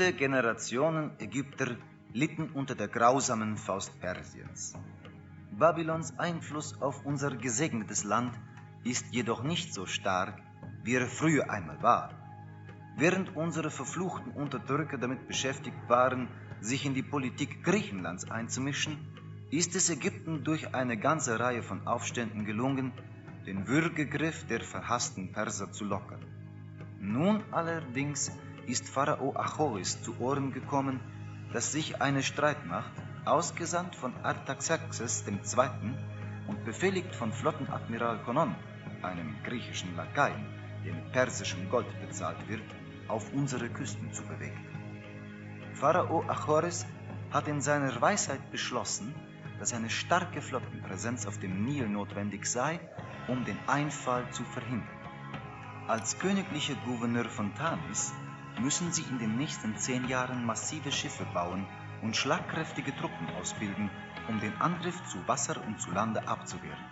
Viele Generationen Ägypter litten unter der grausamen Faust Persiens. Babylons Einfluss auf unser gesegnetes Land ist jedoch nicht so stark, wie er früher einmal war. Während unsere verfluchten Unterdrücker damit beschäftigt waren, sich in die Politik Griechenlands einzumischen, ist es Ägypten durch eine ganze Reihe von Aufständen gelungen, den Würgegriff der verhassten Perser zu lockern. Nun allerdings ist Pharao Achoris zu Ohren gekommen, dass sich eine Streitmacht, ausgesandt von Artaxerxes II. Und befehligt von Flottenadmiral Konon, einem griechischen Lakaien, der mit persischem Gold bezahlt wird, auf unsere Küsten zu bewegen. Pharao Achoris hat in seiner Weisheit beschlossen, dass eine starke Flottenpräsenz auf dem Nil notwendig sei, um den Einfall zu verhindern. Als königlicher Gouverneur von Tanis müssen sie in den nächsten 10 Jahren massive Schiffe bauen und schlagkräftige Truppen ausbilden, um den Angriff zu Wasser und zu Lande abzuwehren.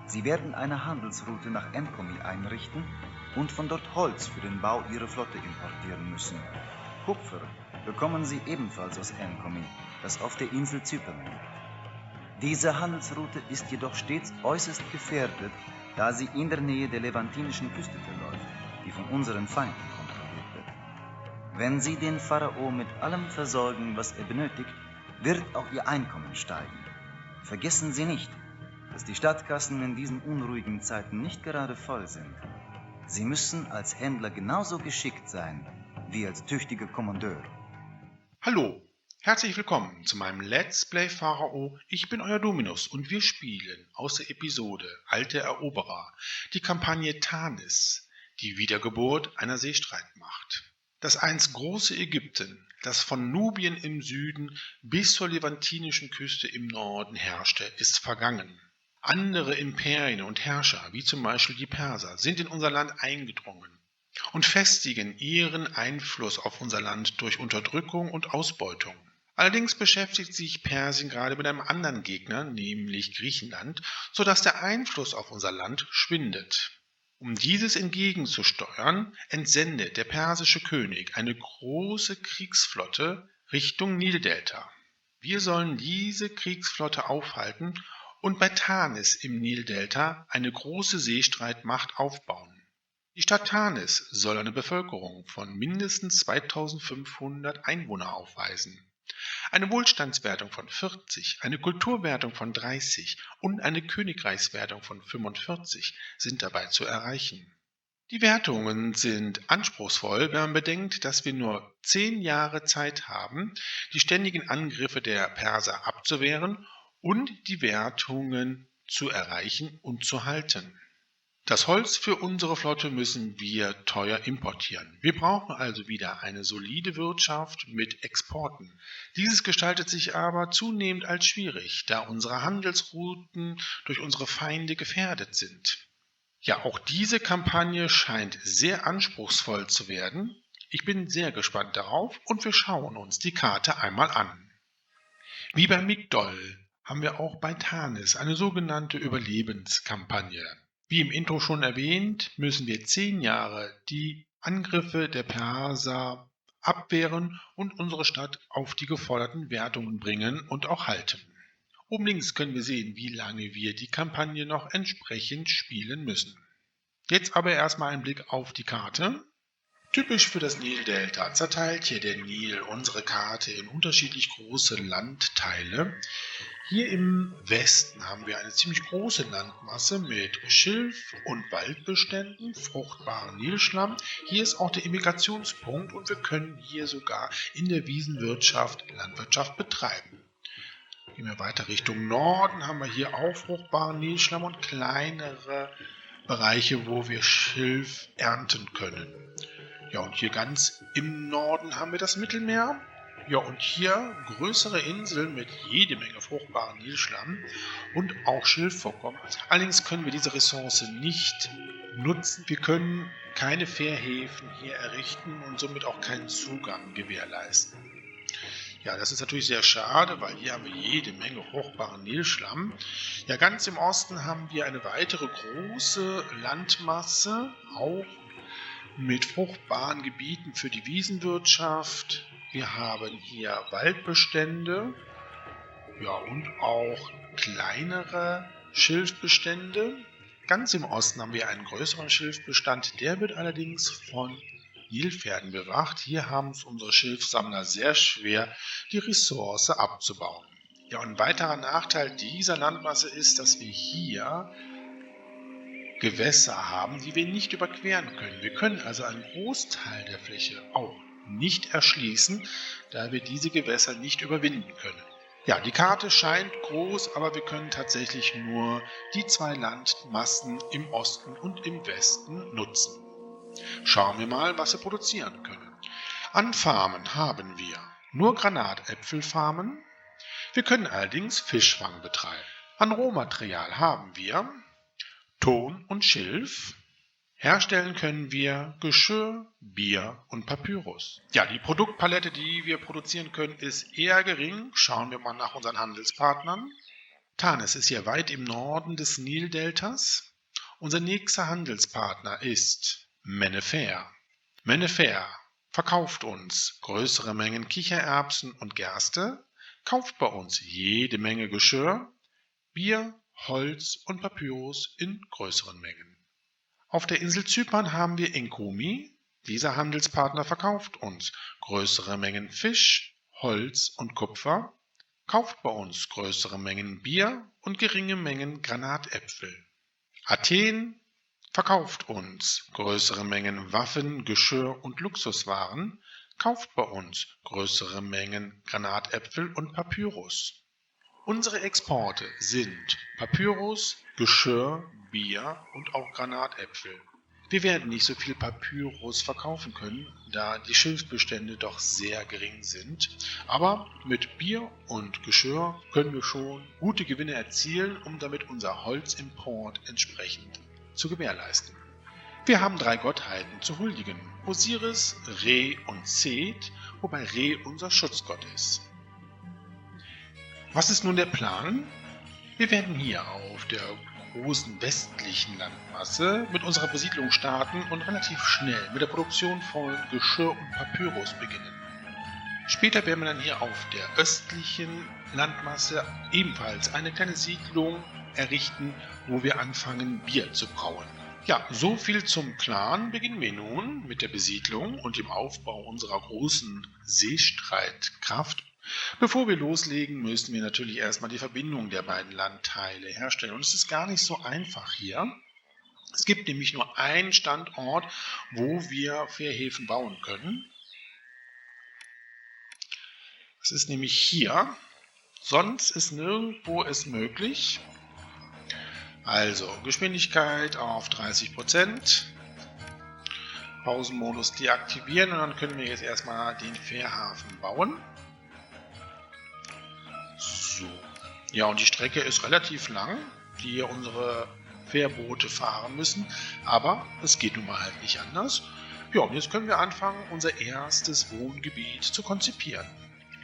Sie werden eine Handelsroute nach Enkomi einrichten und von dort Holz für den Bau ihrer Flotte importieren müssen. Kupfer bekommen sie ebenfalls aus Enkomi, das auf der Insel Zypern liegt. Diese Handelsroute ist jedoch stets äußerst gefährdet, da sie in der Nähe der levantinischen Küste verläuft, die von unseren Feinden kontrolliert wird. Wenn sie den Pharao mit allem versorgen, was er benötigt, wird auch ihr Einkommen steigen. Vergessen Sie nicht, dass die Stadtkassen in diesen unruhigen Zeiten nicht gerade voll sind. Sie müssen als Händler genauso geschickt sein wie als tüchtiger Kommandeur. Hallo, herzlich willkommen zu meinem Let's Play Pharao. Ich bin euer Dominus und wir spielen aus der Episode Alte Eroberer die Kampagne Tanis, die Wiedergeburt einer Seestreitmacht. Das einst große Ägypten, das von Nubien im Süden bis zur levantinischen Küste im Norden herrschte, ist vergangen. Andere Imperien und Herrscher, wie zum Beispiel die Perser, sind in unser Land eingedrungen und festigen ihren Einfluss auf unser Land durch Unterdrückung und Ausbeutung. Allerdings beschäftigt sich Persien gerade mit einem anderen Gegner, nämlich Griechenland, sodass der Einfluss auf unser Land schwindet. Um dieses entgegenzusteuern, entsendet der persische König eine große Kriegsflotte Richtung Nildelta. Wir sollen diese Kriegsflotte aufhalten und bei Tanis im Nildelta eine große Seestreitmacht aufbauen. Die Stadt Tanis soll eine Bevölkerung von mindestens 2500 Einwohner aufweisen. Eine Wohlstandswertung von 40, eine Kulturwertung von 30 und eine Königreichswertung von 45 sind dabei zu erreichen. Die Wertungen sind anspruchsvoll, wenn man bedenkt, dass wir nur 10 Jahre Zeit haben, die ständigen Angriffe der Perser abzuwehren und die Wertungen zu erreichen und zu halten. Das Holz für unsere Flotte müssen wir teuer importieren. Wir brauchen also wieder eine solide Wirtschaft mit Exporten. Dieses gestaltet sich aber zunehmend als schwierig, da unsere Handelsrouten durch unsere Feinde gefährdet sind. Ja, auch diese Kampagne scheint sehr anspruchsvoll zu werden. Ich bin sehr gespannt darauf und wir schauen uns die Karte einmal an. Wie bei Migdol haben wir auch bei Tanis eine sogenannte Überlebenskampagne. Wie im Intro schon erwähnt, müssen wir 10 Jahre die Angriffe der Perser abwehren und unsere Stadt auf die geforderten Wertungen bringen und auch halten. Oben links können wir sehen, wie lange wir die Kampagne noch entsprechend spielen müssen. Jetzt aber erstmal ein Blick auf die Karte. Typisch für das Nildelta zerteilt hier der Nil unsere Karte in unterschiedlich große Landteile. Hier im Westen haben wir eine ziemlich große Landmasse mit Schilf- und Waldbeständen, fruchtbaren Nilschlamm. Hier ist auch der Immigrationspunkt und wir können hier sogar in der Wiesenwirtschaft Landwirtschaft betreiben. Gehen wir weiter Richtung Norden, haben wir hier auch fruchtbaren Nilschlamm und kleinere Bereiche, wo wir Schilf ernten können. Ja, und hier ganz im Norden haben wir das Mittelmeer. Ja, und hier größere Inseln mit jede Menge fruchtbaren Nilschlamm und auch Schilfvorkommen. Allerdings können wir diese Ressource nicht nutzen. Wir können keine Fährhäfen hier errichten und somit auch keinen Zugang gewährleisten. Ja, das ist natürlich sehr schade, weil hier haben wir jede Menge fruchtbaren Nilschlamm. Ja, ganz im Osten haben wir eine weitere große Landmasse, auch mit fruchtbaren Gebieten für die Wiesenwirtschaft. Wir haben hier Waldbestände, ja, und auch kleinere Schilfbestände. Ganz im Osten haben wir einen größeren Schilfbestand, der wird allerdings von Nilpferden bewacht. Hier haben es unsere Schilfsammler sehr schwer, die Ressource abzubauen. Ja, und ein weiterer Nachteil dieser Landmasse ist, dass wir hier Gewässer haben, die wir nicht überqueren können. Wir können also einen Großteil der Fläche auch nicht erschließen, da wir diese Gewässer nicht überwinden können. Ja, die Karte scheint groß, aber wir können tatsächlich nur die zwei Landmassen im Osten und im Westen nutzen. Schauen wir mal, was wir produzieren können. An Farmen haben wir nur Granatäpfelfarmen. Wir können allerdings Fischfang betreiben. An Rohmaterial haben wir Ton und Schilf. Herstellen können wir Geschirr, Bier und Papyrus. Ja, die Produktpalette, die wir produzieren können, ist eher gering. Schauen wir mal nach unseren Handelspartnern. Tanis ist hier weit im Norden des Nildeltas. Unser nächster Handelspartner ist Mennefer. Mennefer verkauft uns größere Mengen Kichererbsen und Gerste, kauft bei uns jede Menge Geschirr, Bier, Holz und Papyrus in größeren Mengen. Auf der Insel Zypern haben wir Enkumi. Dieser Handelspartner verkauft uns größere Mengen Fisch, Holz und Kupfer, kauft bei uns größere Mengen Bier und geringe Mengen Granatäpfel. Athen verkauft uns größere Mengen Waffen, Geschirr und Luxuswaren, kauft bei uns größere Mengen Granatäpfel und Papyrus. Unsere Exporte sind Papyrus, Geschirr, Bier und auch Granatäpfel. Wir werden nicht so viel Papyrus verkaufen können, da die Schilfbestände doch sehr gering sind. Aber mit Bier und Geschirr können wir schon gute Gewinne erzielen, um damit unser Holzimport entsprechend zu gewährleisten. Wir haben 3 Gottheiten zu huldigen: Osiris, Re und Seth, wobei Re unser Schutzgott ist. Was ist nun der Plan? Wir werden hier auf der großen westlichen Landmasse mit unserer Besiedlung starten und relativ schnell mit der Produktion von Geschirr und Papyrus beginnen. Später werden wir dann hier auf der östlichen Landmasse ebenfalls eine kleine Siedlung errichten, wo wir anfangen, Bier zu brauen. Ja, so viel zum Plan. Beginnen wir nun mit der Besiedlung und dem Aufbau unserer großen Seestreitkraft. Bevor wir loslegen, müssen wir natürlich erstmal die Verbindung der beiden Landteile herstellen. Und es ist gar nicht so einfach hier. Es gibt nämlich nur einen Standort, wo wir Fährhäfen bauen können. Das ist nämlich hier. Sonst ist nirgendwo es möglich. Also Geschwindigkeit auf 30%. Pausenmodus deaktivieren und dann können wir jetzt erstmal den Fährhafen bauen. So. Ja, und die Strecke ist relativ lang, die hier unsere Fährboote fahren müssen, aber es geht nun mal halt nicht anders. Ja, und jetzt können wir anfangen, unser erstes Wohngebiet zu konzipieren.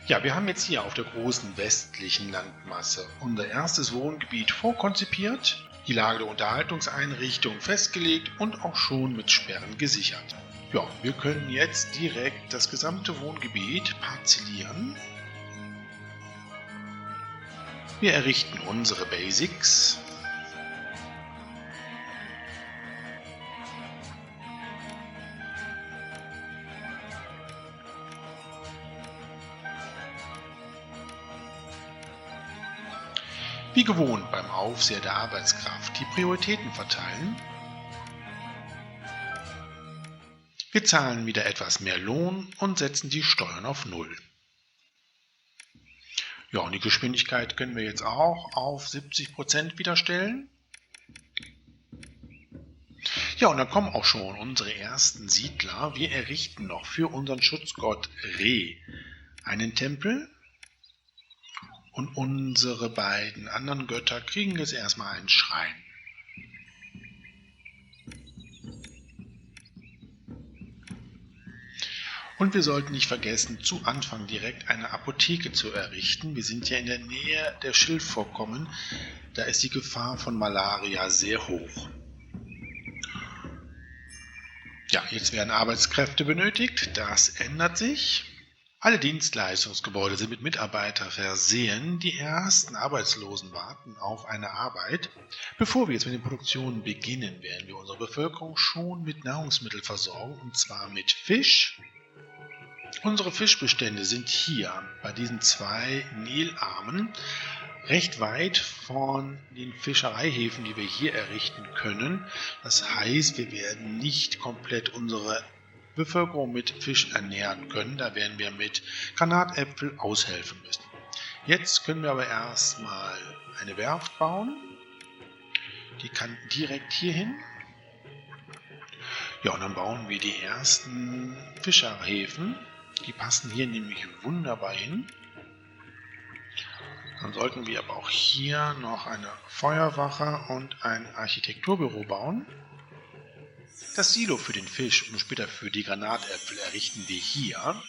Ja, wir haben jetzt hier auf der großen westlichen Landmasse unser erstes Wohngebiet vorkonzipiert, die Lage der Unterhaltungseinrichtung festgelegt und auch schon mit Sperren gesichert. Ja, wir können jetzt direkt das gesamte Wohngebiet parzellieren. Wir errichten unsere Basics. Wie gewohnt beim Aufseher der Arbeitskraft die Prioritäten verteilen. Wir zahlen wieder etwas mehr Lohn und setzen die Steuern auf 0. Ja, und die Geschwindigkeit können wir jetzt auch auf 70% wieder stellen. Ja, und dann kommen auch schon unsere ersten Siedler. Wir errichten noch für unseren Schutzgott Re einen Tempel. Und unsere beiden anderen Götter kriegen jetzt erstmal einen Schrein. Und wir sollten nicht vergessen, zu Anfang direkt eine Apotheke zu errichten. Wir sind ja in der Nähe der Schilfvorkommen. Da ist die Gefahr von Malaria sehr hoch. Ja, jetzt werden Arbeitskräfte benötigt. Das ändert sich. Alle Dienstleistungsgebäude sind mit Mitarbeitern versehen. Die ersten Arbeitslosen warten auf eine Arbeit. Bevor wir jetzt mit den Produktionen beginnen, werden wir unsere Bevölkerung schon mit Nahrungsmitteln versorgen, und zwar mit Fisch. Unsere Fischbestände sind hier bei diesen 2 Nilarmen recht weit von den Fischereihäfen, die wir hier errichten können. Das heißt, wir werden nicht komplett unsere Bevölkerung mit Fisch ernähren können. Da werden wir mit Granatäpfel aushelfen müssen. Jetzt können wir aber erstmal eine Werft bauen. Die kann direkt hier hin. Ja, und dann bauen wir die ersten Fischerhäfen. Die passen hier nämlich wunderbar hin. Dann sollten wir aber auch hier noch eine Feuerwache und ein Architekturbüro bauen. Das Silo für den Fisch und später für die Granatäpfel errichten wir hier.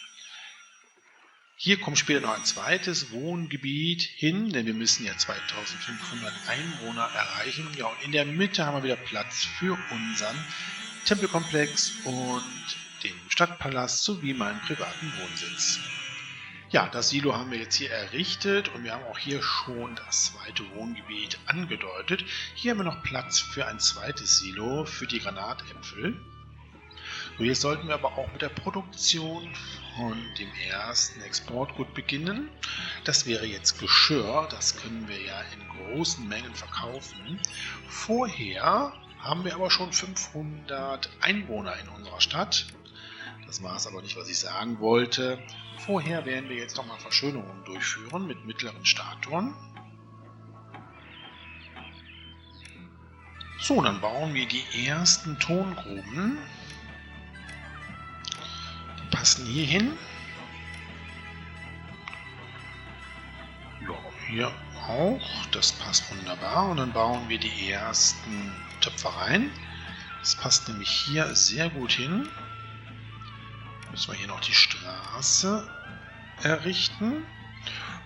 Hier kommt später noch ein zweites Wohngebiet hin, denn wir müssen ja 2500 Einwohner erreichen. Ja, und in der Mitte haben wir wieder Platz für unseren Tempelkomplex und den Stadtpalast sowie meinen privaten Wohnsitz. Ja, das Silo haben wir jetzt hier errichtet und wir haben auch hier schon das zweite Wohngebiet angedeutet. Hier haben wir noch Platz für ein zweites Silo für die Granatäpfel. So, jetzt sollten wir aber auch mit der Produktion von dem ersten Exportgut beginnen. Das wäre jetzt Geschirr, das können wir ja in großen Mengen verkaufen. Vorher haben wir aber schon 500 Einwohner in unserer Stadt. Das war es aber nicht, was ich sagen wollte. Vorher werden wir jetzt nochmal Verschönerungen durchführen mit mittleren Statuen. So, dann bauen wir die ersten Tongruben. Die passen hier hin. Ja, hier auch. Das passt wunderbar. Und dann bauen wir die ersten Töpfereien. Das passt nämlich hier sehr gut hin. Müssen wir hier noch die Straße errichten.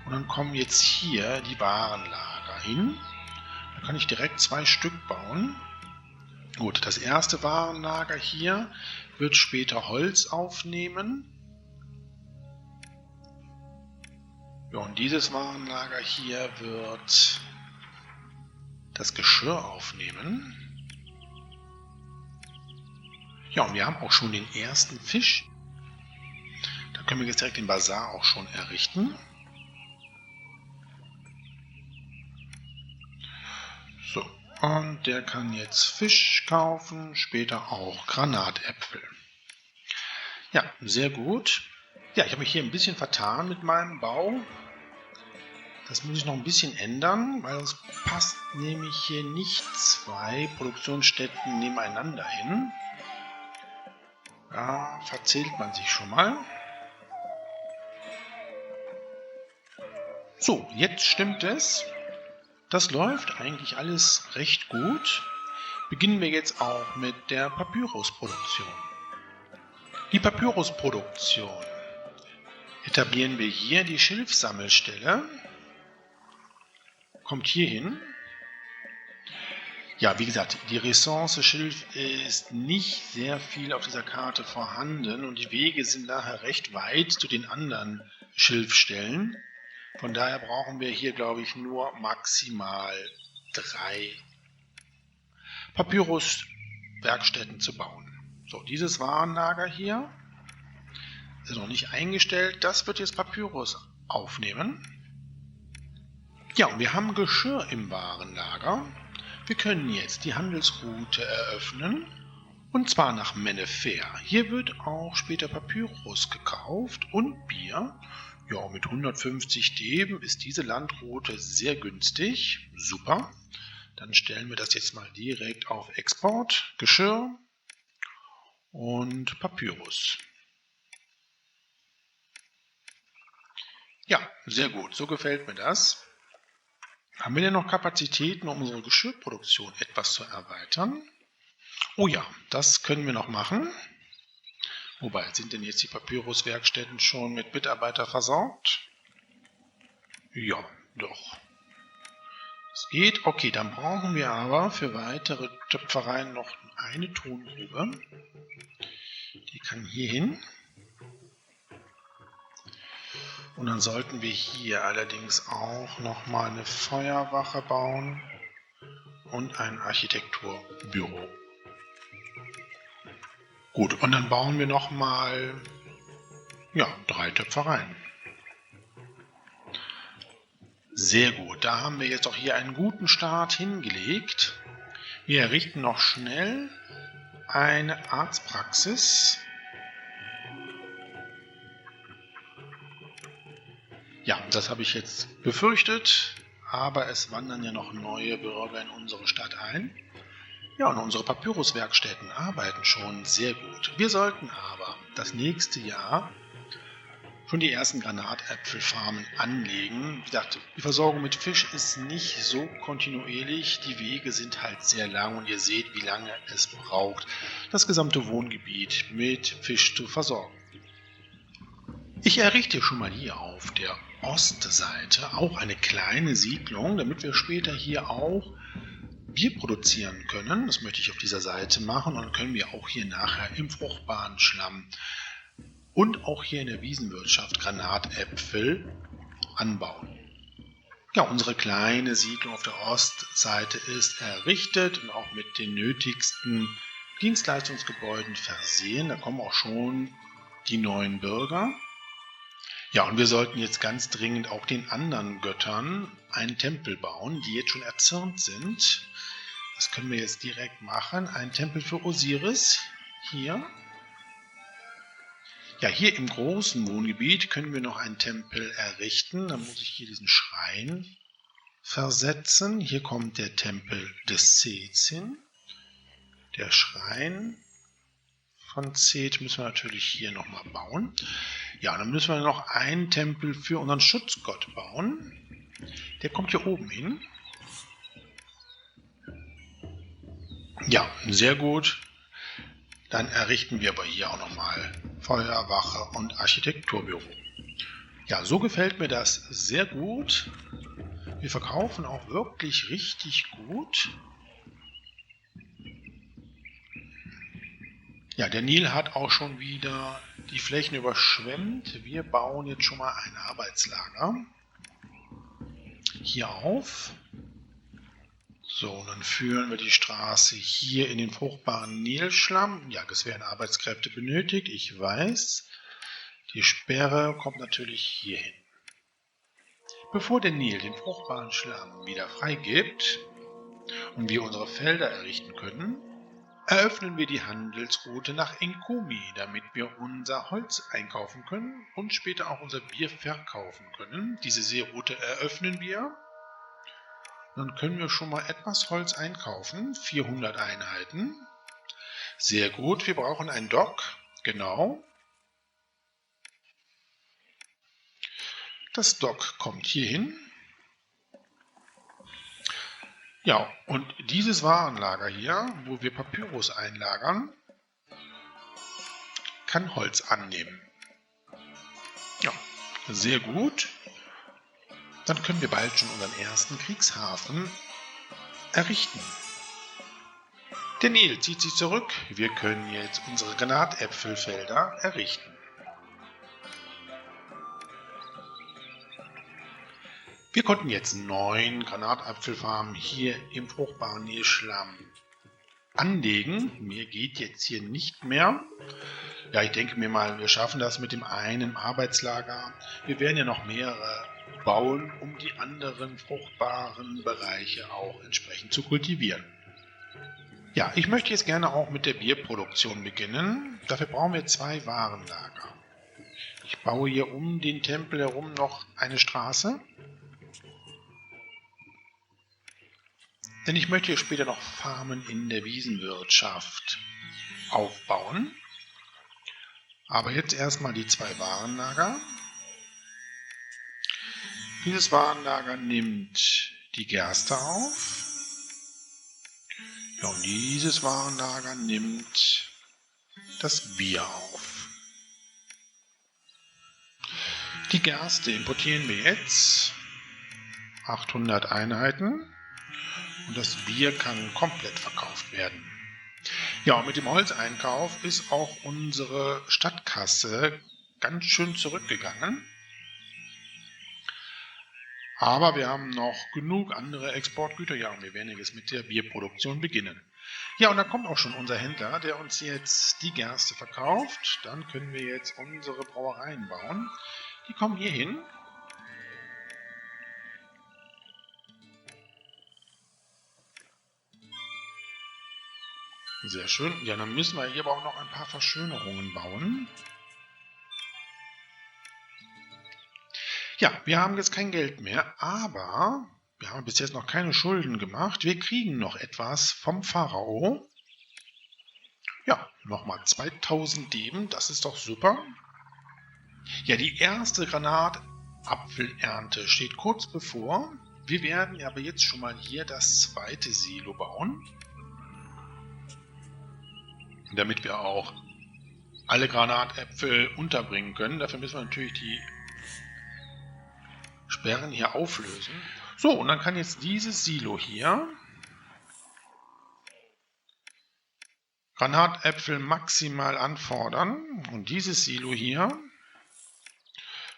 Und dann kommen jetzt hier die Warenlager hin. Da kann ich direkt 2 Stück bauen. Gut, das erste Warenlager hier wird später Holz aufnehmen. Ja, und dieses Warenlager hier wird das Geschirr aufnehmen. Ja, und wir haben auch schon den ersten Fisch. Da können wir jetzt direkt den Bazar auch schon errichten. So, und der kann jetzt Fisch kaufen, später auch Granatäpfel. Ja, sehr gut. Ja, ich habe mich hier ein bisschen vertan mit meinem Bau. Das muss ich noch ein bisschen ändern, weil es passt nämlich hier nicht 2 Produktionsstätten nebeneinander hin. Da verzählt man sich schon mal. So, jetzt stimmt es. Das läuft eigentlich alles recht gut. Beginnen wir jetzt auch mit der Papyrusproduktion. Die Papyrusproduktion etablieren wir hier die Schilfsammelstelle. Kommt hier hin. Ja, wie gesagt, die Ressource Schilf ist nicht sehr viel auf dieser Karte vorhanden und die Wege sind daher recht weit zu den anderen Schilfstellen. Von daher brauchen wir hier, glaube ich, nur maximal 3 Papyruswerkstätten zu bauen. So, dieses Warenlager hier ist noch nicht eingestellt. Das wird jetzt Papyrus aufnehmen. Ja, und wir haben Geschirr im Warenlager. Wir können jetzt die Handelsroute eröffnen. Und zwar nach Mennefer. Hier wird auch später Papyrus gekauft und Bier. Ja, mit 150 Deben ist diese Landroute sehr günstig. Super. Dann stellen wir das jetzt mal direkt auf Export, Geschirr und Papyrus. Ja, sehr gut. So gefällt mir das. Haben wir denn noch Kapazitäten, um unsere Geschirrproduktion etwas zu erweitern? Oh ja, das können wir noch machen. Wobei, sind denn jetzt die Papyruswerkstätten schon mit Mitarbeitern versorgt? Ja, doch. Es geht. Okay, dann brauchen wir aber für weitere Töpfereien noch eine Tongrube. Die kann hier hin. Und dann sollten wir hier allerdings auch nochmal eine Feuerwache bauen und ein Architekturbüro. Gut, und dann bauen wir nochmal 3 Töpfereien. Sehr gut, da haben wir jetzt auch hier einen guten Start hingelegt. Wir errichten noch schnell eine Arztpraxis. Ja, das habe ich jetzt befürchtet, aber es wandern ja noch neue Bürger in unsere Stadt ein. Ja, und unsere Papyruswerkstätten arbeiten schon sehr gut. Wir sollten aber das nächste Jahr schon die ersten Granatäpfelfarmen anlegen. Wie gesagt, die Versorgung mit Fisch ist nicht so kontinuierlich. Die Wege sind halt sehr lang und ihr seht, wie lange es braucht, das gesamte Wohngebiet mit Fisch zu versorgen. Ich errichte schon mal hier auf der Ostseite auch eine kleine Siedlung, damit wir später hier auch Bier produzieren können. Das möchte ich auf dieser Seite machen und dann können wir auch hier nachher im fruchtbaren Schlamm und auch hier in der Wiesenwirtschaft Granatäpfel anbauen. Ja, unsere kleine Siedlung auf der Ostseite ist errichtet und auch mit den nötigsten Dienstleistungsgebäuden versehen. Da kommen auch schon die neuen Bürger. Ja, und wir sollten jetzt ganz dringend auch den anderen Göttern einen Tempel bauen, die jetzt schon erzürnt sind. Das können wir jetzt direkt machen. Ein Tempel für Osiris hier. Ja, hier im großen Wohngebiet können wir noch einen Tempel errichten. Dann muss ich hier diesen Schrein versetzen. Hier kommt der Tempel des Seths hin. Der Schrein von Seth müssen wir natürlich hier nochmal bauen. Ja, dann müssen wir noch einen Tempel für unseren Schutzgott bauen. Der kommt hier oben hin. Ja, sehr gut. Dann errichten wir aber hier auch nochmal Feuerwache und Architekturbüro. Ja, so gefällt mir das sehr gut. Wir verkaufen auch wirklich richtig gut. Ja, der Nil hat auch schon wieder die Flächen überschwemmt. Wir bauen jetzt schon mal ein Arbeitslager hier auf. So, dann führen wir die Straße hier in den fruchtbaren Nilschlamm. Ja, es werden Arbeitskräfte benötigt, ich weiß. Die Sperre kommt natürlich hier hin. Bevor der Nil den fruchtbaren Schlamm wieder freigibt und wir unsere Felder errichten können, eröffnen wir die Handelsroute nach Enkomi, damit wir unser Holz einkaufen können und später auch unser Bier verkaufen können. Diese Seeroute eröffnen wir. Dann können wir schon mal etwas Holz einkaufen, 400 Einheiten. Sehr gut, wir brauchen ein Dock, genau. Das Dock kommt hier hin. Ja, und dieses Warenlager hier, wo wir Papyrus einlagern, kann Holz annehmen. Ja, sehr gut. Dann können wir bald schon unseren ersten Kriegshafen errichten. Der Nil zieht sich zurück. Wir können jetzt unsere Granatäpfelfelder errichten. Wir konnten jetzt 9 Granatäpfelfarmen hier im fruchtbaren Nilschlamm anlegen. Mehr geht jetzt hier nicht mehr. Ja, ich denke mir mal, wir schaffen das mit dem einen Arbeitslager. Wir werden ja noch mehrere bauen, um die anderen fruchtbaren Bereiche auch entsprechend zu kultivieren. Ja, ich möchte jetzt gerne auch mit der Bierproduktion beginnen. Dafür brauchen wir 2 Warenlager. Ich baue hier um den Tempel herum noch eine Straße. Denn ich möchte hier später noch Farmen in der Wiesenwirtschaft aufbauen. Aber jetzt erstmal die 2 Warenlager. Dieses Warenlager nimmt die Gerste auf. Ja, und dieses Warenlager nimmt das Bier auf. Die Gerste importieren wir jetzt 800 Einheiten und das Bier kann komplett verkauft werden. Ja, und mit dem Holzeinkauf ist auch unsere Stadtkasse ganz schön zurückgegangen. Aber wir haben noch genug andere Exportgüter. Ja, und wir werden jetzt mit der Bierproduktion beginnen. Ja, und dann kommt auch schon unser Händler, der uns jetzt die Gerste verkauft. Dann können wir jetzt unsere Brauereien bauen. Die kommen hier hin. Sehr schön. Ja, dann müssen wir hier aber auch noch ein paar Verschönerungen bauen. Ja, wir haben jetzt kein Geld mehr, aber wir haben bis jetzt noch keine Schulden gemacht. Wir kriegen noch etwas vom Pharao. Ja, nochmal 2000 Deben, das ist doch super. Ja, die erste Granatapfelernte steht kurz bevor. Wir werden aber jetzt schon mal hier das zweite Silo bauen, damit wir auch alle Granatäpfel unterbringen können. Dafür müssen wir natürlich die Sperren hier auflösen. So, und dann kann jetzt dieses Silo hier Granatäpfel maximal anfordern. Und dieses Silo hier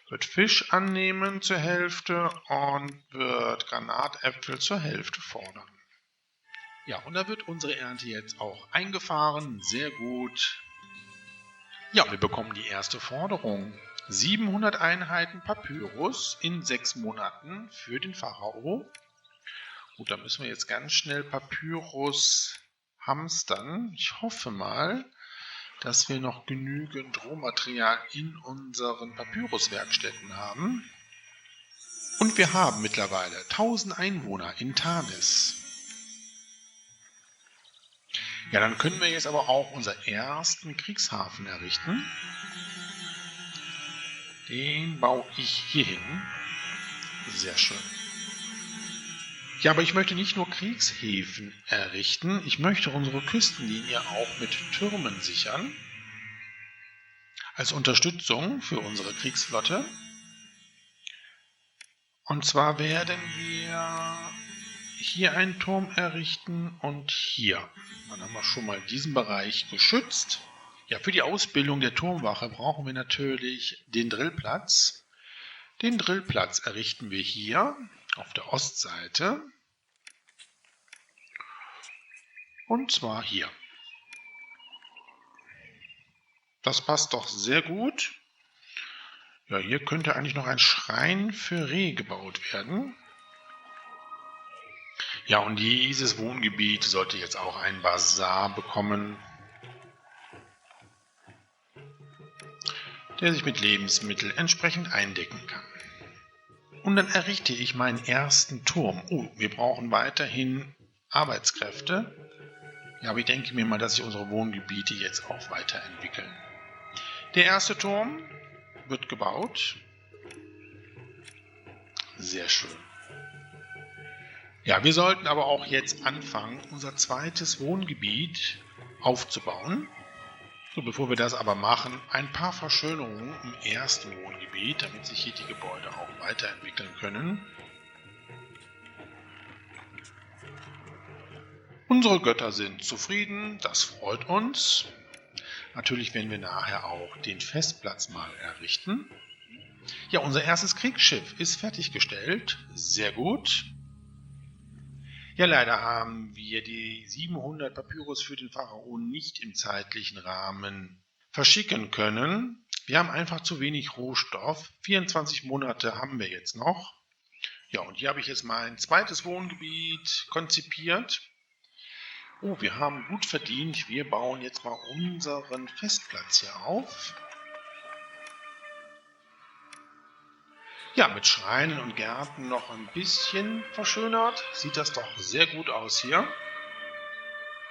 wird Fisch annehmen zur Hälfte und wird Granatäpfel zur Hälfte fordern. Ja, und da wird unsere Ernte jetzt auch eingefahren. Sehr gut. Ja, wir bekommen die erste Forderung. 700 Einheiten Papyrus in 6 Monaten für den Pharao. Gut, da müssen wir jetzt ganz schnell Papyrus hamstern. Ich hoffe mal, dass wir noch genügend Rohmaterial in unseren Papyruswerkstätten haben. Und wir haben mittlerweile 1000 Einwohner in Tanis. Ja, dann können wir jetzt aber auch unseren ersten Kriegshafen errichten. Den baue ich hier hin. Sehr schön. Ja, aber ich möchte nicht nur Kriegshäfen errichten, ich möchte unsere Küstenlinie auch mit Türmen sichern. Als Unterstützung für unsere Kriegsflotte. Und zwar werden wir hier einen Turm errichten und hier. Dann haben wir schon mal diesen Bereich geschützt. Ja, für die Ausbildung der Turmwache brauchen wir natürlich den Drillplatz. Den Drillplatz errichten wir hier auf der Ostseite. Und zwar hier. Das passt doch sehr gut. Ja, hier könnte eigentlich noch ein Schrein für Reh gebaut werden. Ja, und dieses Wohngebiet sollte jetzt auch einen Basar bekommen, der sich mit Lebensmitteln entsprechend eindecken kann. Und dann errichte ich meinen ersten Turm. Oh, wir brauchen weiterhin Arbeitskräfte. Ja, aber ich denke mir mal, dass sich unsere Wohngebiete jetzt auch weiterentwickeln. Der erste Turm wird gebaut. Sehr schön. Ja, wir sollten aber auch jetzt anfangen, unser zweites Wohngebiet aufzubauen. So, bevor wir das aber machen, ein paar Verschönerungen im ersten Wohngebiet, damit sich hier die Gebäude auch weiterentwickeln können. Unsere Götter sind zufrieden, das freut uns. Natürlich werden wir nachher auch den Festplatz mal errichten. Ja, unser erstes Kriegsschiff ist fertiggestellt. Sehr gut. Ja, leider haben wir die 700 Papyrus für den Pharao nicht im zeitlichen Rahmen verschicken können. Wir haben einfach zu wenig Rohstoff. 24 Monate haben wir jetzt noch. Ja, und hier habe ich jetzt mein zweites Wohngebiet konzipiert. Oh, wir haben gut verdient. Wir bauen jetzt mal unseren Festplatz hier auf. Ja, mit Schreinen und Gärten noch ein bisschen verschönert. Sieht das doch sehr gut aus hier.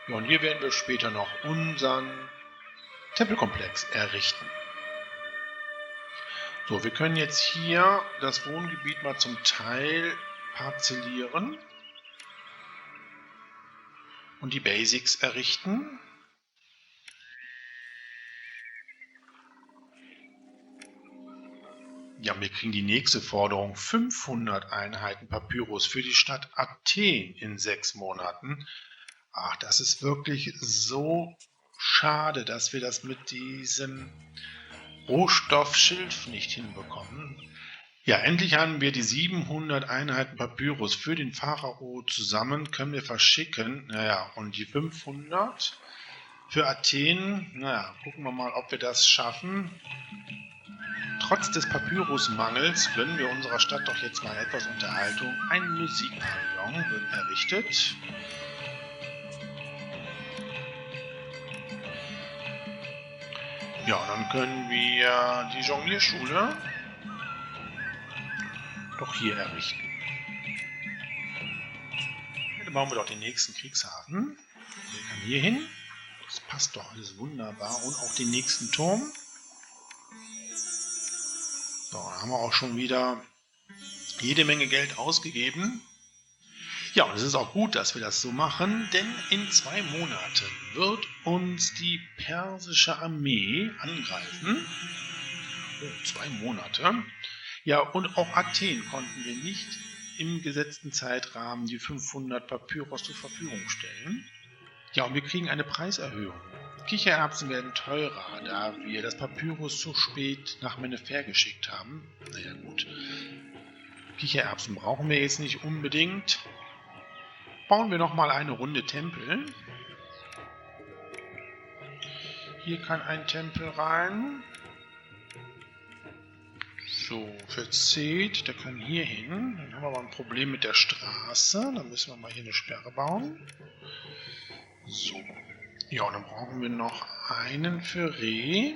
Ja, und hier werden wir später noch unseren Tempelkomplex errichten. So, wir können jetzt hier das Wohngebiet mal zum Teil parzellieren und die Basics errichten. Ja, wir kriegen die nächste Forderung, 500 Einheiten Papyrus für die Stadt Athen in 6 Monaten. Ach, das ist wirklich so schade, dass wir das mit diesem Rohstoff Schilf nicht hinbekommen. Ja, endlich haben wir die 700 Einheiten Papyrus für den Pharao zusammen, können wir verschicken. Naja, und die 500 für Athen, naja, gucken wir mal, ob wir das schaffen. Trotz des Papyrusmangels gönnen wir unserer Stadt doch jetzt mal etwas Unterhaltung. Ein Musikpavillon wird errichtet. Ja, dann können wir die Jonglierschule doch hier errichten. Dann bauen wir doch den nächsten Kriegshafen. Der kann hier hin. Das passt doch alles wunderbar. Und auch den nächsten Turm. So, da haben wir auch schon wieder jede Menge Geld ausgegeben. Ja, und es ist auch gut, dass wir das so machen, denn in 2 Monaten wird uns die persische Armee angreifen. Oh, 2 Monate. Ja, und auch Athen konnten wir nicht im gesetzten Zeitrahmen die 500 Papyrus zur Verfügung stellen. Ja, und wir kriegen eine Preiserhöhung. Kichererbsen werden teurer, da wir das Papyrus so spät nach Mennefer geschickt haben. Naja, gut. Kichererbsen brauchen wir jetzt nicht unbedingt. Bauen wir nochmal eine Runde Tempel. Hier kann ein Tempel rein. So, für Zeth, der kann hier hin. Dann haben wir aber ein Problem mit der Straße. Dann müssen wir mal hier eine Sperre bauen. So. Ja, und dann brauchen wir noch einen für Re.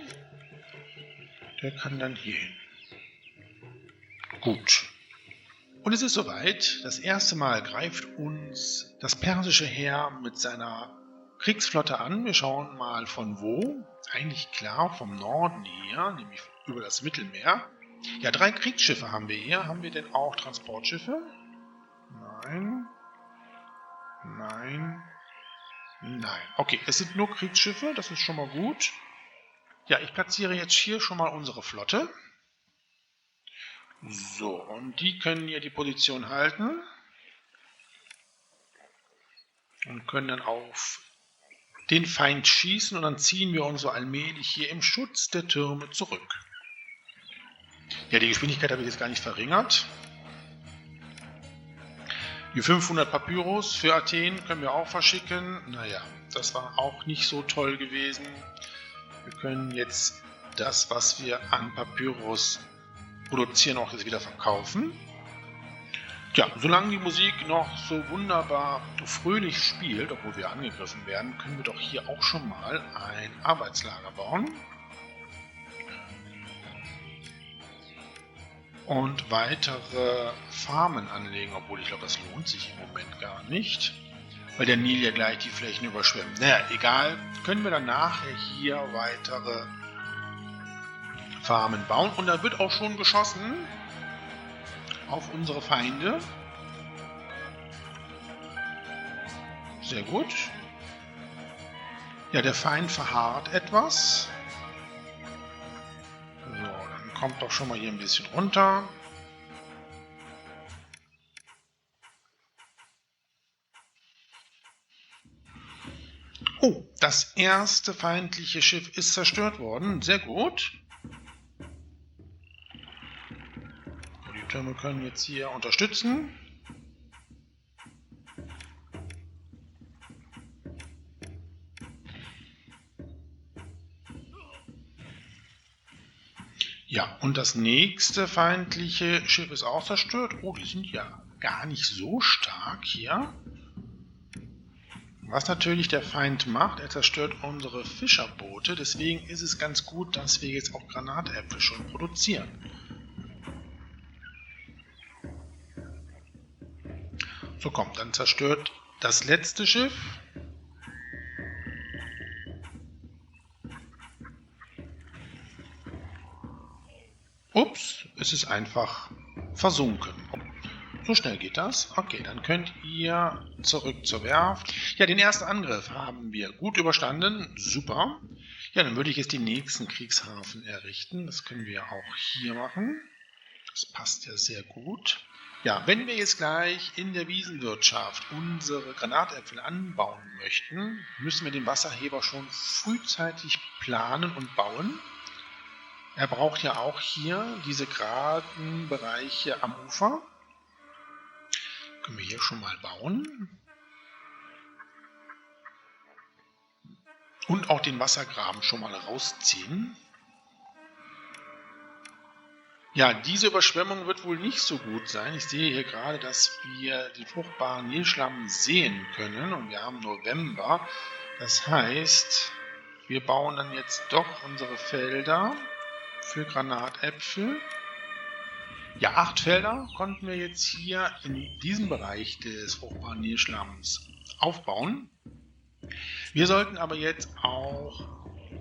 Der kann dann hier hin. Gut. Und es ist soweit. Das erste Mal greift uns das persische Heer mit seiner Kriegsflotte an. Wir schauen mal von wo. Eigentlich klar vom Norden her, nämlich über das Mittelmeer. Ja, 3 Kriegsschiffe haben wir hier. Haben wir denn auch Transportschiffe? Nein. Nein. Nein. Okay, es sind nur Kriegsschiffe. Das ist schon mal gut. Ja, ich platziere jetzt hier schon mal unsere Flotte. So, und die können hier die Position halten. Und können dann auf den Feind schießen. Und dann ziehen wir uns so allmählich hier im Schutz der Türme zurück. Ja, die Geschwindigkeit habe ich jetzt gar nicht verringert. Die 500 Papyrus für Athen können wir auch verschicken. Naja, das war auch nicht so toll gewesen. Wir können jetzt das, was wir an Papyrus produzieren, auch jetzt wieder verkaufen. Ja, solange die Musik noch so wunderbar fröhlich spielt, obwohl wir angegriffen werden, können wir doch hier auch schon mal ein Arbeitslager bauen. Und weitere Farmen anlegen, obwohl ich glaube, das lohnt sich im Moment gar nicht, weil der Nil ja gleich die Flächen überschwemmt. Naja, egal, können wir dann nachher hier weitere Farmen bauen. Und da wird auch schon geschossen auf unsere Feinde. Sehr gut. Ja, der Feind verharrt etwas. So, dann kommt doch schon mal hier ein bisschen runter. Oh, das erste feindliche Schiff ist zerstört worden. Sehr gut. Die Türme können jetzt hier unterstützen. Ja, und das nächste feindliche Schiff ist auch zerstört. Oh, die sind ja gar nicht so stark hier. Was natürlich der Feind macht, er zerstört unsere Fischerboote. Deswegen ist es ganz gut, dass wir jetzt auch Granatäpfel schon produzieren. So, komm, dann zerstört das letzte Schiff. Ups, es ist einfach versunken. So schnell geht das. Okay, dann könnt ihr zurück zur Werft. Ja, den ersten Angriff haben wir gut überstanden. Super. Ja, dann würde ich jetzt den nächsten Kriegshafen errichten. Das können wir auch hier machen. Das passt ja sehr gut. Ja, wenn wir jetzt gleich in der Wiesenwirtschaft unsere Granatäpfel anbauen möchten, müssen wir den Wasserheber schon frühzeitig planen und bauen. Er braucht ja auch hier diese geraden Bereiche am Ufer. Können wir hier schon mal bauen. Und auch den Wassergraben schon mal rausziehen. Ja, diese Überschwemmung wird wohl nicht so gut sein. Ich sehe hier gerade, dass wir die fruchtbaren Nilschlamm sehen können. Und wir haben November. Das heißt, wir bauen dann jetzt doch unsere Felder für Granatäpfel. Ja, 8 Felder konnten wir jetzt hier in diesem Bereich des fruchtbaren Nilschlamms aufbauen. Wir sollten aber jetzt auch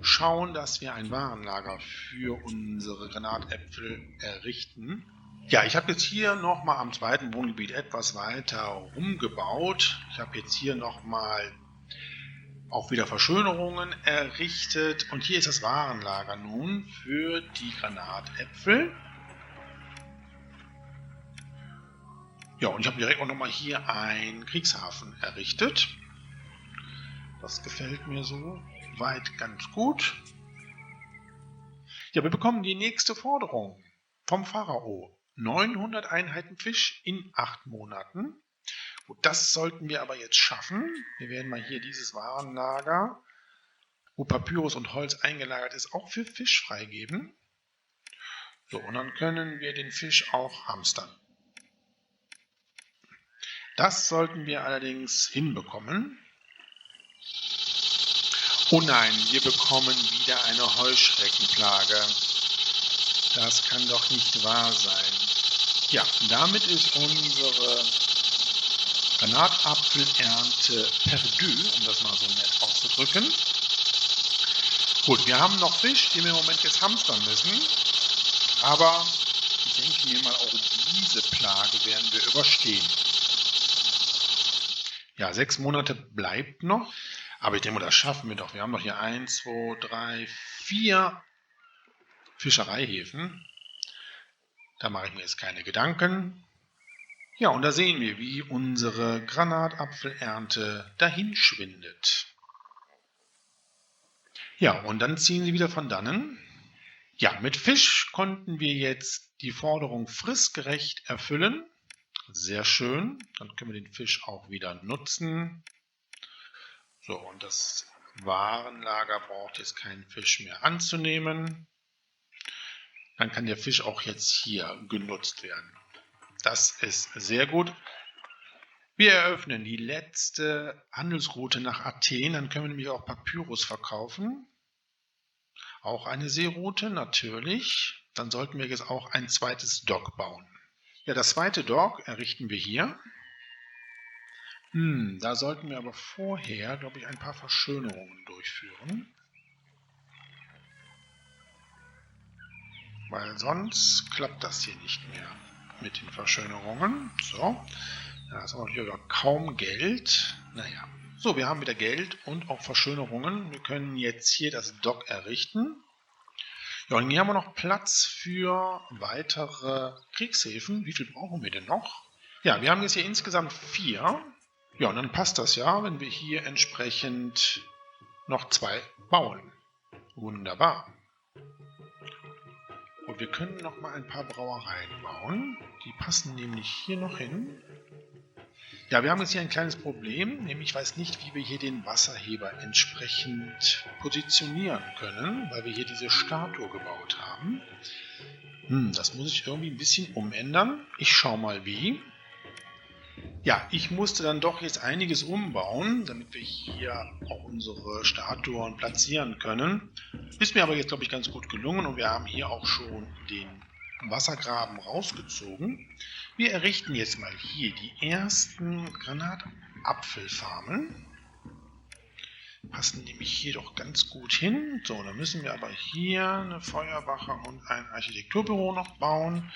schauen, dass wir ein Warenlager für unsere Granatäpfel errichten. Ja, ich habe jetzt hier nochmal am zweiten Wohngebiet etwas weiter rumgebaut. Ich habe jetzt hier nochmal auch wieder Verschönerungen errichtet. Und hier ist das Warenlager nun für die Granatäpfel. Ja, und ich habe direkt auch nochmal hier einen Kriegshafen errichtet. Das gefällt mir so weit ganz gut. Ja, wir bekommen die nächste Forderung vom Pharao. 900 Einheiten Fisch in 8 Monaten. Gut, das sollten wir aber jetzt schaffen. Wir werden mal hier dieses Warenlager, wo Papyrus und Holz eingelagert ist, auch für Fisch freigeben. So, und dann können wir den Fisch auch hamstern. Das sollten wir allerdings hinbekommen. Oh nein, wir bekommen wieder eine Heuschreckenplage. Das kann doch nicht wahr sein. Ja, damit ist unsere Granatapfelernte perdu, um das mal so nett auszudrücken. Gut, wir haben noch Fisch, den wir im Moment jetzt hamstern müssen. Aber ich denke mir mal, auch diese Plage werden wir überstehen. Ja, 6 Monate bleibt noch. Aber ich denke mal, das schaffen wir doch. Wir haben doch hier 1, 2, 3, 4 Fischereihäfen. Da mache ich mir jetzt keine Gedanken. Ja, und da sehen wir, wie unsere Granatapfelernte dahin schwindet. Ja, und dann ziehen sie wieder von dannen. Ja, mit Fisch konnten wir jetzt die Forderung fristgerecht erfüllen. Sehr schön. Dann können wir den Fisch auch wieder nutzen. So, und das Warenlager braucht jetzt keinen Fisch mehr anzunehmen. Dann kann der Fisch auch jetzt hier genutzt werden. Das ist sehr gut. Wir eröffnen die letzte Handelsroute nach Athen. Dann können wir nämlich auch Papyrus verkaufen. Auch eine Seeroute, natürlich. Dann sollten wir jetzt auch ein zweites Dock bauen. Ja, das zweite Dock errichten wir hier. Da sollten wir aber vorher, glaube ich, ein paar Verschönerungen durchführen. Weil sonst klappt das hier nicht mehr mit den Verschönerungen. So, da ist aber hier kaum Geld. Naja, so, wir haben wieder Geld und auch Verschönerungen. Wir können jetzt hier das Dock errichten. Ja, und hier haben wir noch Platz für weitere Kriegshäfen. Wie viel brauchen wir denn noch? Ja, wir haben jetzt hier insgesamt 4. Ja, und dann passt das ja, wenn wir hier entsprechend noch 2 bauen. Wunderbar. Und wir können noch mal ein paar Brauereien bauen. Die passen nämlich hier noch hin. Ja, wir haben jetzt hier ein kleines Problem, nämlich ich weiß nicht, wie wir hier den Wasserheber entsprechend positionieren können, weil wir hier diese Statue gebaut haben. Das muss ich irgendwie ein bisschen umändern. Ich schaue mal wie. Ja, ich musste dann doch jetzt einiges umbauen, damit wir hier auch unsere Statuen platzieren können. Ist mir aber jetzt, glaube ich, ganz gut gelungen und wir haben hier auch schon den Wassergraben rausgezogen. Wir errichten jetzt mal hier die ersten Granatapfelfarmen. Passen nämlich hier doch ganz gut hin. So, dann müssen wir aber hier eine Feuerwache und ein Architekturbüro noch bauen.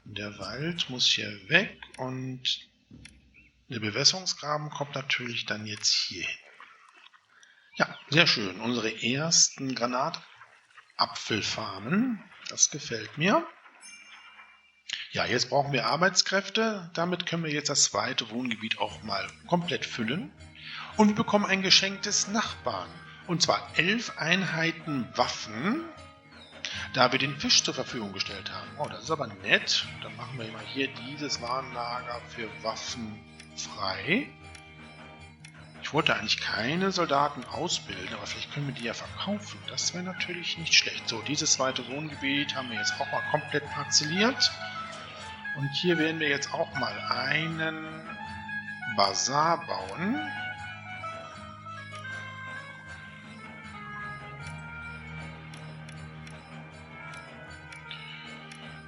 Der Wald muss hier weg und der Bewässerungsgraben kommt natürlich dann jetzt hier hin. Ja, sehr schön. Unsere ersten Granatapfelfarmen. Das gefällt mir. Ja, jetzt brauchen wir Arbeitskräfte. Damit können wir jetzt das zweite Wohngebiet auch mal komplett füllen. Und wir bekommen ein Geschenk des Nachbarn. Und zwar 11 Einheiten Waffen. da wir den Fisch zur Verfügung gestellt haben. Oh, das ist aber nett. Dann machen wir mal hier dieses Warenlager für Waffen frei. Ich wollte eigentlich keine Soldaten ausbilden, aber vielleicht können wir die ja verkaufen. Das wäre natürlich nicht schlecht. So, dieses zweite Wohngebiet haben wir jetzt auch mal komplett parzelliert. Und hier werden wir jetzt auch mal einen Bazar bauen.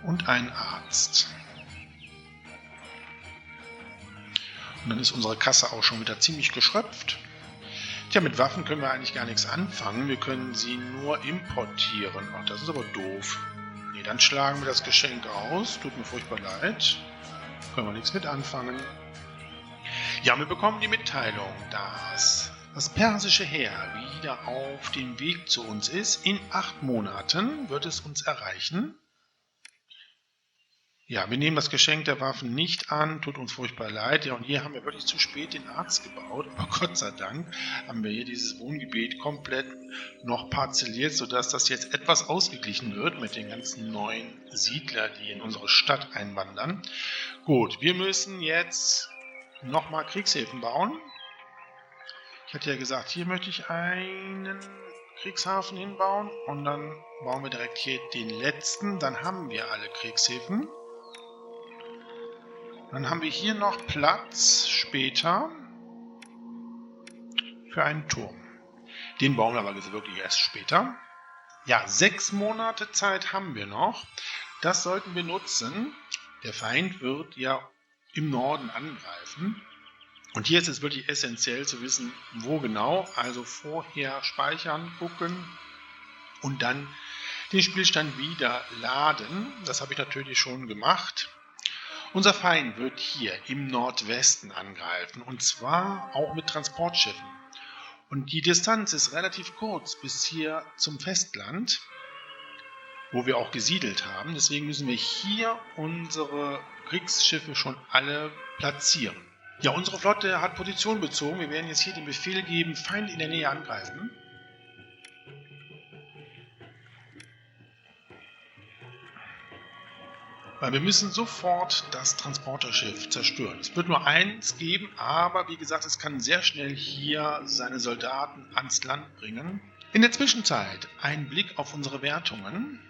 Und einen Arzt. Und dann ist unsere Kasse auch schon wieder ziemlich geschröpft. Tja, mit Waffen können wir eigentlich gar nichts anfangen. Wir können sie nur importieren. Ach, das ist aber doof. Nee, dann schlagen wir das Geschenk aus. Tut mir furchtbar leid. Können wir nichts mit anfangen. Ja, wir bekommen die Mitteilung, dass das persische Heer wieder auf dem Weg zu uns ist. In 8 Monaten wird es uns erreichen. Ja, wir nehmen das Geschenk der Waffen nicht an, tut uns furchtbar leid. Ja, und hier haben wir wirklich zu spät den Arzt gebaut. Aber Gott sei Dank haben wir hier dieses Wohngebiet komplett noch parzelliert, sodass das jetzt etwas ausgeglichen wird mit den ganzen neuen Siedlern, die in unsere Stadt einwandern. Gut, wir müssen jetzt nochmal Kriegshäfen bauen. Ich hatte ja gesagt, hier möchte ich einen Kriegshafen hinbauen und dann bauen wir direkt hier den letzten. Dann haben wir alle Kriegshäfen. Dann haben wir hier noch Platz später für einen Turm. Den bauen wir aber wirklich erst später. Ja, 6 Monate Zeit haben wir noch. Das sollten wir nutzen. Der Feind wird ja im Norden angreifen. Und hier ist es wirklich essentiell zu wissen, wo genau. Also vorher speichern, gucken und dann den Spielstand wieder laden. Das habe ich natürlich schon gemacht. Unser Feind wird hier im Nordwesten angreifen und zwar auch mit Transportschiffen. Und die Distanz ist relativ kurz bis hier zum Festland, wo wir auch gesiedelt haben. Deswegen müssen wir hier unsere Kriegsschiffe schon alle platzieren. Ja, unsere Flotte hat Position bezogen. Wir werden jetzt hier den Befehl geben, Feind in der Nähe angreifen. Weil wir müssen sofort das Transporterschiff zerstören. Es wird nur eins geben, aber wie gesagt, es kann sehr schnell hier seine Soldaten ans Land bringen. In der Zwischenzeit ein Blick auf unsere Wertungen.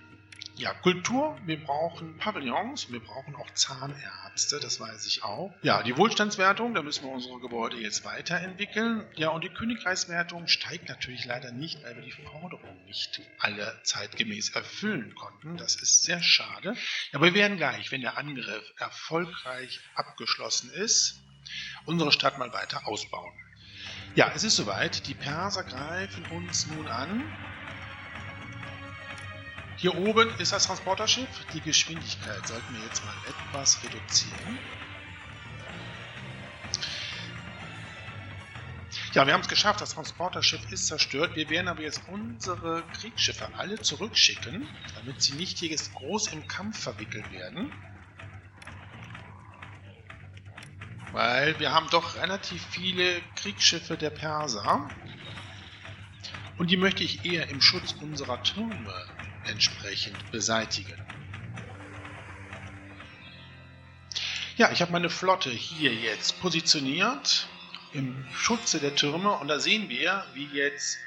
Ja, Kultur, wir brauchen Pavillons, wir brauchen auch Zahnärzte, das weiß ich auch. Ja, die Wohlstandswertung, da müssen wir unsere Gebäude jetzt weiterentwickeln. Ja, und die Königreichswertung steigt natürlich leider nicht, weil wir die Forderungen nicht alle zeitgemäß erfüllen konnten. Das ist sehr schade. Ja, aber wir werden gleich, wenn der Angriff erfolgreich abgeschlossen ist, unsere Stadt mal weiter ausbauen. Ja, es ist soweit. Die Perser greifen uns nun an. Hier oben ist das Transporterschiff. Die Geschwindigkeit sollten wir jetzt mal etwas reduzieren. Ja, wir haben es geschafft. Das Transporterschiff ist zerstört. Wir werden aber jetzt unsere Kriegsschiffe alle zurückschicken, damit sie nicht hier jetzt groß im Kampf verwickelt werden. Weil wir haben doch relativ viele Kriegsschiffe der Perser. Und die möchte ich eher im Schutz unserer Türme entsprechend beseitigen. Ja, ich habe meine Flotte hier jetzt positioniert im Schutze der Türme und da sehen wir, wie jetzt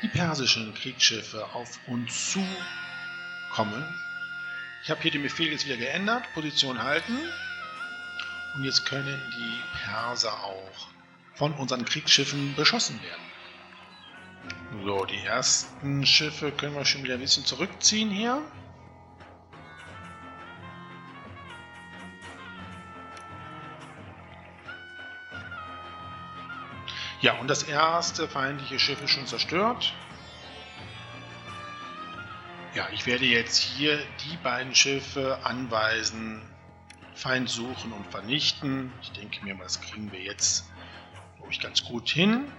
die persischen Kriegsschiffe auf uns zukommen. Ich habe hier den Befehl jetzt wieder geändert, Position halten und jetzt können die Perser auch von unseren Kriegsschiffen beschossen werden. So, die ersten Schiffe können wir schon wieder ein bisschen zurückziehen hier. Ja, und das erste feindliche Schiff ist schon zerstört. Ja, ich werde jetzt hier die beiden Schiffe anweisen, Feind suchen und vernichten. Ich denke mir, das kriegen wir jetzt, glaube ich, ganz gut hin.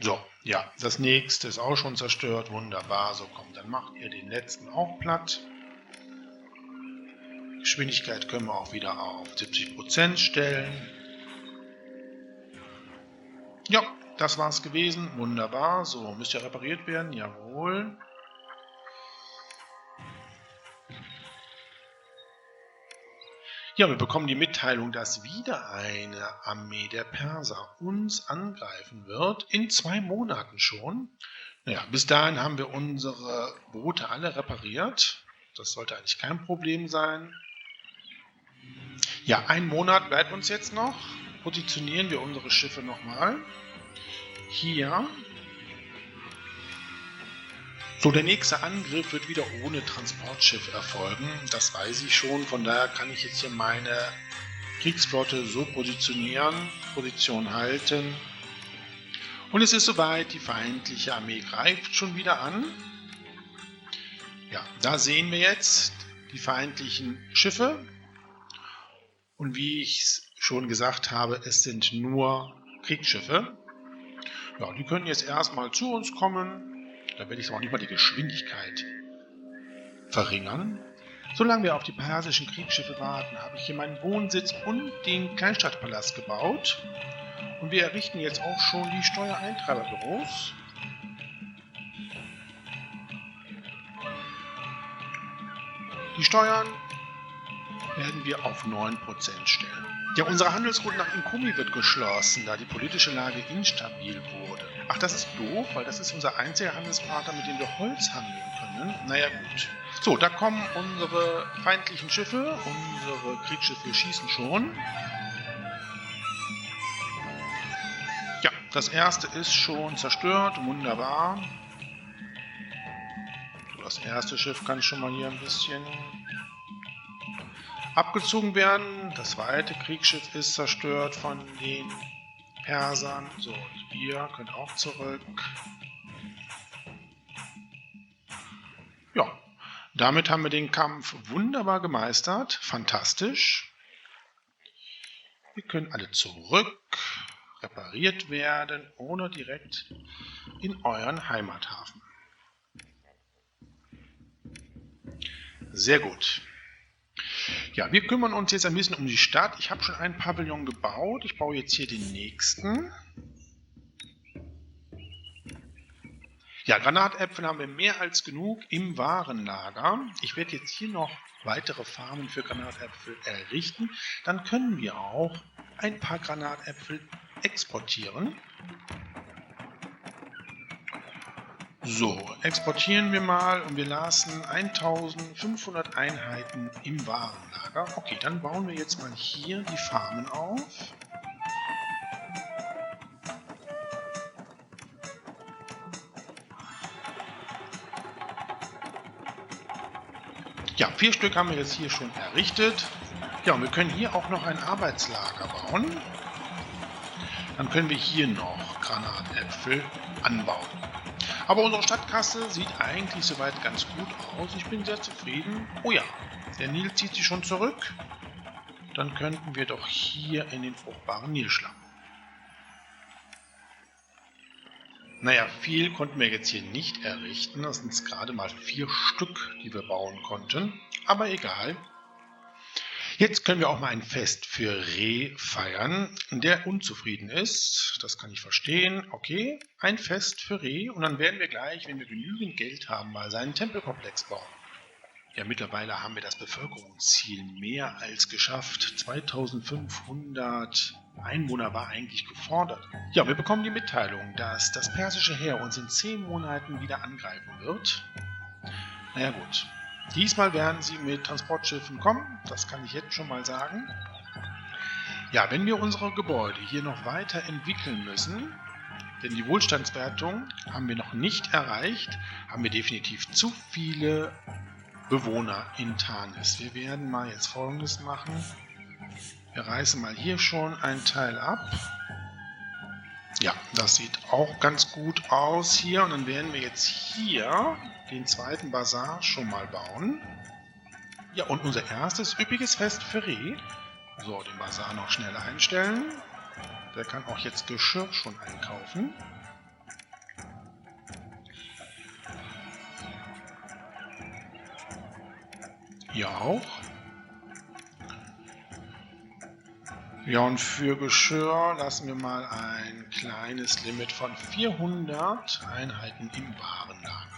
So, ja, das nächste ist auch schon zerstört. Wunderbar, so kommt. Dann macht ihr den letzten auch platt. Geschwindigkeit können wir auch wieder auf 70% stellen. Ja, das war's gewesen. Wunderbar. So, müsste repariert werden. Jawohl. Ja, wir bekommen die Mitteilung, dass wieder eine Armee der Perser uns angreifen wird. In 2 Monaten schon. Naja, bis dahin haben wir unsere Boote alle repariert. Das sollte eigentlich kein Problem sein. Ja, 1 Monat bleibt uns jetzt noch. Positionieren wir unsere Schiffe nochmal. Hier. So, der nächste Angriff wird wieder ohne Transportschiff erfolgen. Das weiß ich schon. Von daher kann ich jetzt hier meine Kriegsflotte so positionieren. Position halten. Und es ist soweit, die feindliche Armee greift schon wieder an. Ja, da sehen wir jetzt die feindlichen Schiffe. Und wie ich es schon gesagt habe, es sind nur Kriegsschiffe. Ja, die können jetzt erstmal zu uns kommen. Da werde ich auch nicht mal die Geschwindigkeit verringern. Solange wir auf die persischen Kriegsschiffe warten, habe ich hier meinen Wohnsitz und den Kleinstadtpalast gebaut. Und wir errichten jetzt auch schon die Steuereintreiberbüros. Die Steuern werden wir auf 9% stellen. Ja, unsere Handelsroute nach Inkumi wird geschlossen, da die politische Lage instabil wurde. Ach, das ist doof, weil das ist unser einziger Handelspartner, mit dem wir Holz handeln können. Naja, gut. So, da kommen unsere feindlichen Schiffe. Unsere Kriegsschiffe schießen schon. Ja, das erste ist schon zerstört. Wunderbar. Das erste Schiff kann schon mal hier ein bisschen abgezogen werden. Das zweite Kriegsschiff ist zerstört von den Persern. So, ihr könnt auch zurück. Ja, damit haben wir den Kampf wunderbar gemeistert. Fantastisch. Wir können alle zurück, repariert werden oder direkt in euren Heimathafen. Sehr gut. Ja, wir kümmern uns jetzt ein bisschen um die Stadt. Ich habe schon einen Pavillon gebaut. Ich baue jetzt hier den nächsten. Ja, Granatäpfel haben wir mehr als genug im Warenlager. Ich werde jetzt hier noch weitere Farmen für Granatäpfel errichten. Dann können wir auch ein paar Granatäpfel exportieren. So, exportieren wir mal und wir lassen 1500 Einheiten im Warenlager. Okay, dann bauen wir jetzt mal hier die Farmen auf. Ja, 4 Stück haben wir jetzt hier schon errichtet. Ja, und wir können hier auch noch ein Arbeitslager bauen. Dann können wir hier noch Granatäpfel anbauen. Aber unsere Stadtkasse sieht eigentlich soweit ganz gut aus. Ich bin sehr zufrieden. Oh ja, der Nil zieht sich schon zurück. Dann könnten wir doch hier in den fruchtbaren Nil schlagen. Naja, viel konnten wir jetzt hier nicht errichten. Das sind gerade mal 4 Stück, die wir bauen konnten. Aber egal. Jetzt können wir auch mal ein Fest für Re feiern, der unzufrieden ist. Das kann ich verstehen. Okay, ein Fest für Re und dann werden wir gleich, wenn wir genügend Geld haben, mal seinen Tempelkomplex bauen. Ja, mittlerweile haben wir das Bevölkerungsziel mehr als geschafft. 2500 Einwohner war eigentlich gefordert. Ja, wir bekommen die Mitteilung, dass das persische Heer uns in 10 Monaten wieder angreifen wird. Naja gut. Diesmal werden sie mit Transportschiffen kommen, das kann ich jetzt schon mal sagen. Ja, wenn wir unsere Gebäude hier noch weiter entwickeln müssen, denn die Wohlstandswertung haben wir noch nicht erreicht, haben wir definitiv zu viele Bewohner in Tanis. Wir werden mal jetzt Folgendes machen. Wir reißen mal hier schon ein Teil ab. Ja, das sieht auch ganz gut aus hier. Und dann werden wir jetzt hier den zweiten Bazar schon mal bauen. Ja, und unser erstes üppiges Fest für Re. So, den Bazar noch schnell einstellen. Der kann auch jetzt Geschirr schon einkaufen. Hier auch. Ja, und für Geschirr lassen wir mal ein kleines Limit von 400 Einheiten im Warenlager.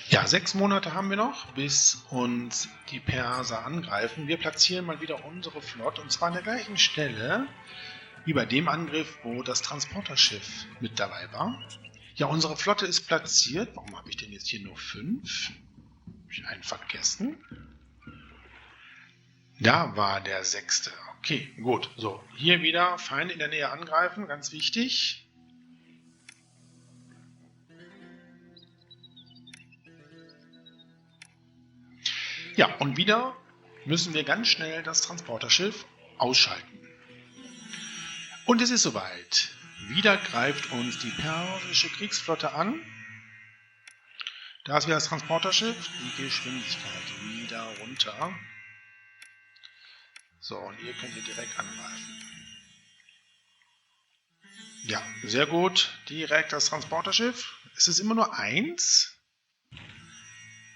Ja, 6 Monate haben wir noch, bis uns die Perser angreifen. Wir platzieren mal wieder unsere Flotte, und zwar an der gleichen Stelle wie bei dem Angriff, wo das Transporterschiff mit dabei war. Ja, unsere Flotte ist platziert. Warum habe ich denn jetzt hier nur 5? Habe ich einen vergessen? Da war der 6. Okay, gut. So, hier wieder Feinde in der Nähe angreifen, ganz wichtig. Ja, und wieder müssen wir ganz schnell das Transporterschiff ausschalten. Und es ist soweit. Wieder greift uns die persische Kriegsflotte an. Da ist wieder das Transporterschiff, die Geschwindigkeit wieder runter. So, und ihr könnt hier direkt angreifen. Ja, sehr gut. Direkt das Transporterschiff. Es ist immer nur 1.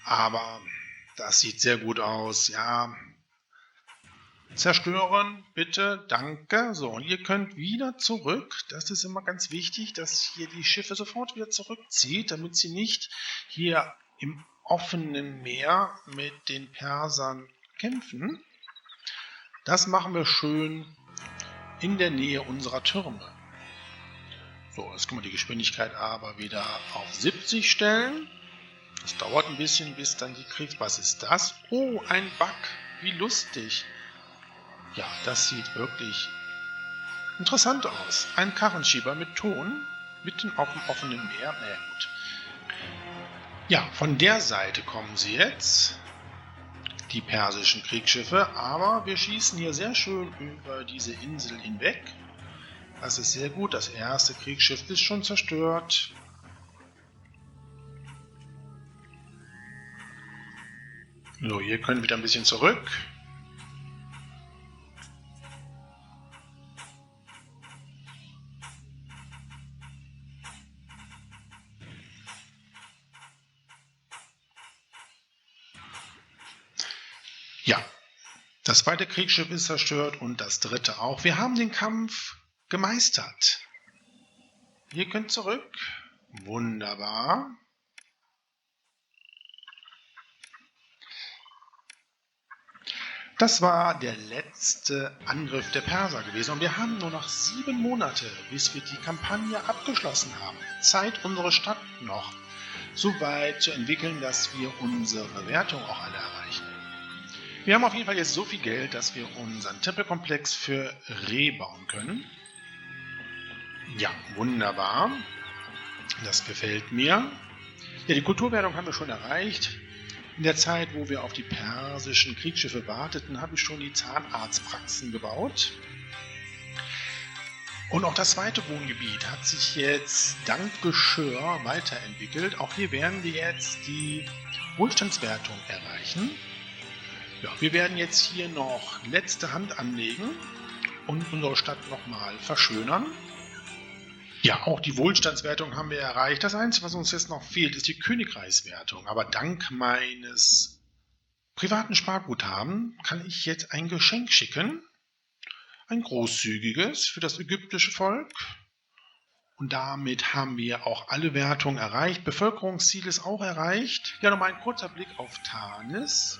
Aber das sieht sehr gut aus. Ja. Zerstören, bitte, danke. So, und ihr könnt wieder zurück. Das ist immer ganz wichtig, dass hier die Schiffe sofort wieder zurückzieht, damit sie nicht hier im offenen Meer mit den Persern kämpfen. Das machen wir schön in der Nähe unserer Türme. So, jetzt können wir die Geschwindigkeit aber wieder auf 70 stellen. Das dauert ein bisschen, bis dann die Was ist das? Oh, ein Bug. Wie lustig. Ja, das sieht wirklich interessant aus. Ein Karrenschieber mit Ton, mitten auf dem offenen Meer. Na ja, gut. Ja, von der Seite kommen sie jetzt, die persischen Kriegsschiffe, aber wir schießen hier sehr schön über diese Insel hinweg. Das ist sehr gut. Das erste Kriegsschiff ist schon zerstört. So, ihr könnt wieder ein bisschen zurück. Ja, das zweite Kriegsschiff ist zerstört und das dritte auch. Wir haben den Kampf gemeistert. Ihr könnt zurück. Wunderbar. Das war der letzte Angriff der Perser gewesen und wir haben nur noch 7 Monate, bis wir die Kampagne abgeschlossen haben. Zeit, unsere Stadt noch so weit zu entwickeln, dass wir unsere Wertung auch alle erreichen. Wir haben auf jeden Fall jetzt so viel Geld, dass wir unseren Tempelkomplex für Re bauen können. Ja, wunderbar. Das gefällt mir. Ja, die Kulturwertung haben wir schon erreicht. In der Zeit, wo wir auf die persischen Kriegsschiffe warteten, habe ich schon die Zahnarztpraxen gebaut. Und auch das zweite Wohngebiet hat sich jetzt dank Geschirr weiterentwickelt. Auch hier werden wir jetzt die Wohlstandswertung erreichen. Ja, wir werden jetzt hier noch letzte Hand anlegen und unsere Stadt nochmal verschönern. Ja, auch die Wohlstandswertung haben wir erreicht. Das Einzige, was uns jetzt noch fehlt, ist die Königreichswertung. Aber dank meines privaten Sparguthabens kann ich jetzt ein Geschenk schicken. Ein großzügiges für das ägyptische Volk. Und damit haben wir auch alle Wertungen erreicht. Bevölkerungsziel ist auch erreicht. Ja, nochmal ein kurzer Blick auf Tanis.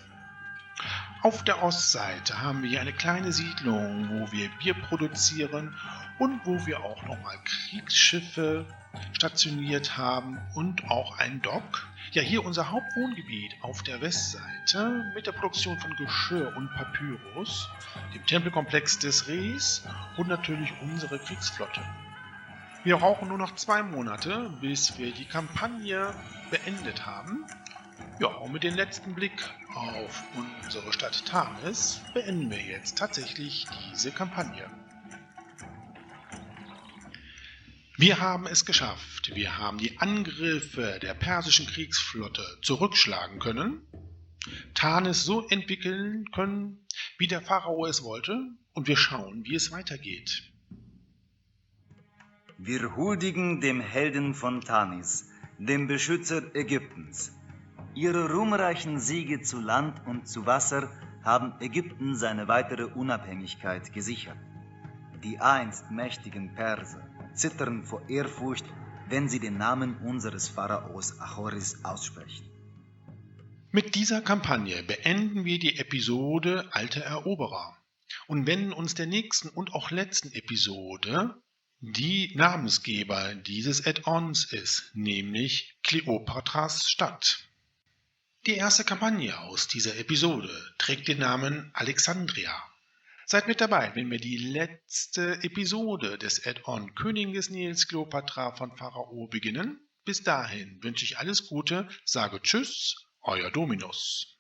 Auf der Ostseite haben wir hier eine kleine Siedlung, wo wir Bier produzieren und wo wir auch nochmal Kriegsschiffe stationiert haben und auch ein Dock. Ja, hier unser Hauptwohngebiet auf der Westseite mit der Produktion von Geschirr und Papyrus, dem Tempelkomplex des Res und natürlich unsere Kriegsflotte. Wir brauchen nur noch 2 Monate, bis wir die Kampagne beendet haben. Ja, und mit dem letzten Blick auf unsere Stadt Tanis beenden wir jetzt tatsächlich diese Kampagne. Wir haben es geschafft. Wir haben die Angriffe der persischen Kriegsflotte zurückschlagen können, Tanis so entwickeln können, wie der Pharao es wollte, und wir schauen, wie es weitergeht. Wir huldigen dem Helden von Tanis, dem Beschützer Ägyptens. Ihre ruhmreichen Siege zu Land und zu Wasser haben Ägypten seine weitere Unabhängigkeit gesichert. Die einst mächtigen Perser zittern vor Ehrfurcht, wenn sie den Namen unseres Pharaos Achoris aussprechen. Mit dieser Kampagne beenden wir die Episode Alte Eroberer und wenden uns der nächsten und auch letzten Episode, die Namensgeber dieses Add-ons ist, nämlich Kleopatras Stadt. Die erste Kampagne aus dieser Episode trägt den Namen Alexandria. Seid mit dabei, wenn wir die letzte Episode des Add-on Königin des Nils Kleopatra von Pharao beginnen. Bis dahin wünsche ich alles Gute, sage Tschüss, euer Dominus.